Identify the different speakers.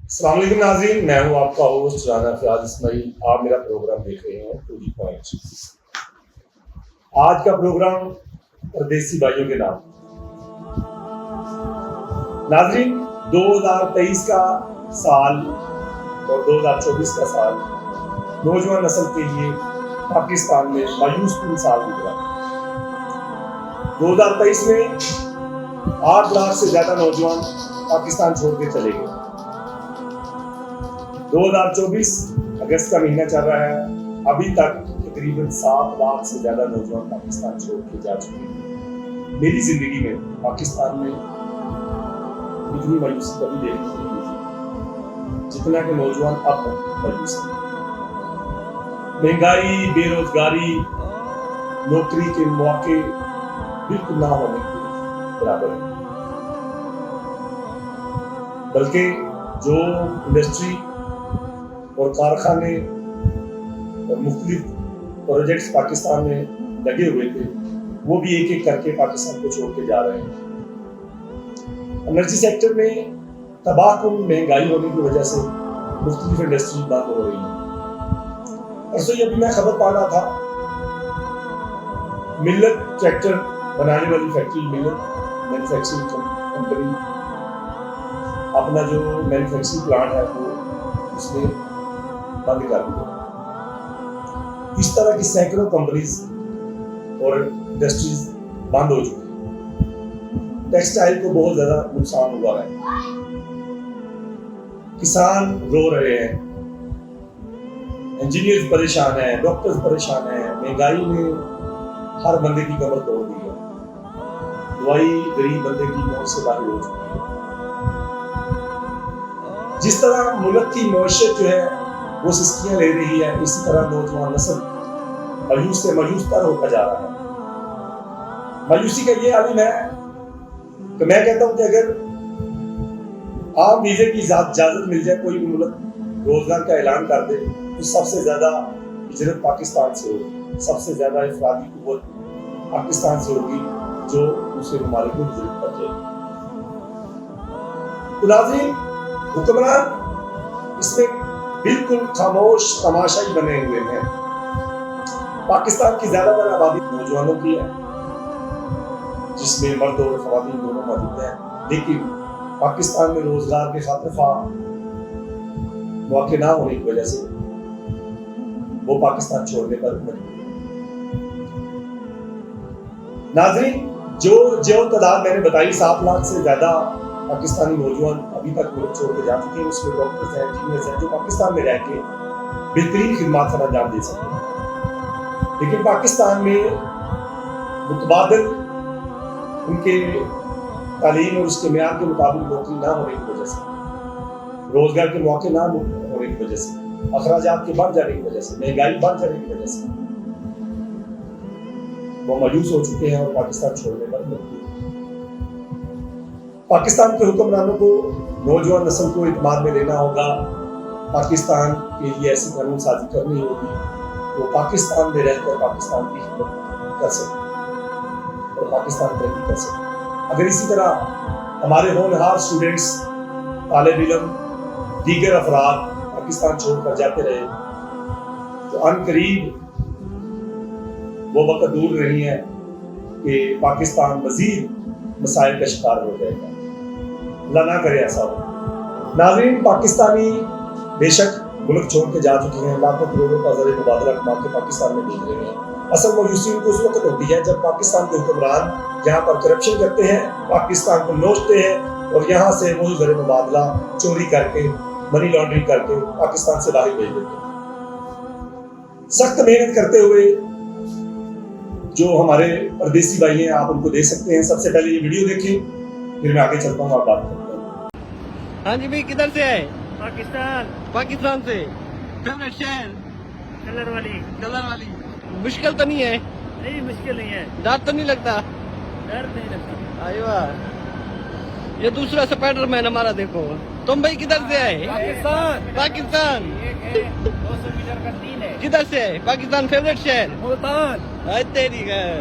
Speaker 1: السلام علیکم ناظرین، میں ہوں آپ کا ہوسٹ رانا فیاض اسماعیل۔ آپ میرا پروگرام دیکھ رہے ہیں ٹو دی پوائنٹ۔ آج کا پروگرام پردیسی بھائیوں کے نام۔ ناظرین، 2023 کا سال اور 2024 کا سال نوجوان نسل کے لیے پاکستان میں مایوس کن سال گزرا۔ 2023 میں 8 لاکھ سے زیادہ نوجوان پاکستان چھوڑ کے چلے گئے۔ 2024 اگست کا مہینہ چل رہا ہے، ابھی تک تقریباً 7 لاکھ سے زیادہ نوجوان پاکستان چھوڑ کے جا چکے ہیں۔ میری زندگی میں پاکستان میں اتنی مایوسی کبھی دیکھنے کو نہیں ملی جتنا کہ نوجوان اب مایوس ہیں۔ مہنگائی، بے روزگاری، نوکری کے مواقع بالکل نہ ہونے کے برابر ہے، بلکہ جو انڈسٹری اور کارخانے اور مختلف پروجیکٹس پاکستان میں لگے ہوئے تھے، وہ بھی ایک ایک کر کے پاکستان کو چھوڑ کے جا رہے ہیں۔ انرجی سیکٹر میں تباہ کن مہنگائی ہونے کی وجہ سے مختلف انڈسٹری بند ہو رہی ہیں۔ پرسوں ابھی میں خبر پا رہا تھا، ملت ٹریکٹر بنانے والی فیکٹری، ملت مینوفیکچرنگ کمپنی، اپنا جو مینوفیکچرنگ پلانٹ ہے وہ اس نے بند کر دیا۔ اس طرح کی سینکڑوں کمپنیز اور انڈسٹریز بند ہو چکی ہیں۔ ٹیکسٹائل کو بہت زیادہ نقصان ہوا ہے، کسان رو رہے ہیں، انجینئرز پریشان ہیں، ڈاکٹرز پریشان ہیں۔ مہنگائی نے ہر بندے کی کمر توڑ دی ہے، دوائی غریب بندے کی موت سے باہر ہو چکی ہے۔ جس طرح ملک کی معیشت جو ہے وہ سسکیاں لے رہی ہے، اسی طرح نوجوان نسل مایوس سے مایوس تر ہوتا جا رہا ہے۔ مایوسی کا یہ عالم ہے کہ میں کہتا ہوں کہ اگر عام ویزے کی اجازت مل جائے، کوئی بھی ملک روزگار کا اعلان کر دے، تو سب سے زیادہ ہجرت پاکستان سے ہوگی، سب سے زیادہ افرادی قوت پاکستان سے ہوگی جو دوسرے ممالک میں ہجرت کر جائے گی۔ تو ناظرین، حکمران اس میں بالکل خاموش تماشائی بنے ہوئے ہیں۔ پاکستان کی زیادہ تر آبادی نوجوانوں کی ہے، جس میں مرد اور خواتین دونوں موجود ہیں، لیکن پاکستان میں روزگار کے خاطر خواہ مواقع نہ ہونے کی وجہ سے وہ پاکستان چھوڑنے پر مجبور ہیں۔ ناظرین، جو تعداد میں نے بتائی، 7 لاکھ سے زیادہ پاکستانی نوجوان ابھی تک ملک چھوڑ کے جا چکے ہیں۔ اس میں ڈاکٹرز ہیں، انجینئرز ہیں، جو پاکستان میں رہ کے بہترین خدمات سر انجام دے سکتے ہیں، لیکن پاکستان میں متبادل ان کے تعلیم اور اس کے معیار کے مطابق نوکری نہ ہونے کی وجہ سے، روزگار کے مواقع نہ ہونے کی وجہ سے، اخراجات کے بڑھ جانے کی وجہ سے، مہنگائی بڑھ جانے کی وجہ سے وہ مایوس ہو چکے ہیں اور پاکستان چھوڑنے پر مجبور ہیں۔ پاکستان کے حکمرانوں کو نوجوان نسل کو اعتماد میں لینا ہوگا، پاکستان کے لیے ایسی قانون سازی کرنی ہوگی تو پاکستان میں رہ کر پاکستان کی خدمت کر سکے اور پاکستان ترقی کر سکے۔ اگر اسی طرح ہمارے ہونہار اسٹوڈنٹس، طالب علم، دیگر افراد پاکستان چھوڑ کر جاتے رہے تو ان قریب وہ وقت دور نہیں ہے کہ پاکستان مزید مسائل کا شکار ہو جائے گا۔ اللہ نہ کرے ایسا ہو۔ ناظرین، پاکستانی بے شک ملک چھوڑ کے جا چکے ہیں، لاکھوں کروڑوں کا زر مبادلہ کما کے پاکستان میں بھیج رہے ہیں۔ اصل مایوسی ان کو اس وقت ہوتی ہے جب پاکستان کے حکمران یہاں پر کرپشن کرتے ہیں، پاکستان کو نوچتے ہیں اور یہاں سے وہی زر مبادلہ چوری کر کے، منی لانڈرنگ کر کے پاکستان سے باہر بھیج دیتے ہیں۔ سخت محنت کرتے ہوئے جو ہمارے پردیسی بھائی ہیں، آپ ان کو دیکھ سکتے ہیں۔ سب سے پہلے یہ ویڈیو دیکھیں، پھر میں آگے چلتا ہوں، آپ بات کرتا ہوں۔
Speaker 2: ہاں جی بھائی، کدھر سے آئے؟
Speaker 3: پاکستان
Speaker 2: سے۔ فیوریٹ شہر؟
Speaker 3: کلر والی
Speaker 2: مشکل تو نہیں ہے؟
Speaker 3: نہیں، مشکل نہیں ہے،
Speaker 2: ڈر تو نہیں لگتا؟
Speaker 3: ڈر نہیں لگتا۔
Speaker 2: ایوہ، یہ دوسرا سپائڈر مین ہمارا دیکھو۔ تم بھائی کدھر سے آئے؟ پاکستان
Speaker 3: 200 میٹر کا 3 ہے۔
Speaker 2: کدھر سے آئے؟ پاکستان فیوریٹ شہر؟
Speaker 3: ملتان۔
Speaker 2: تیری گھر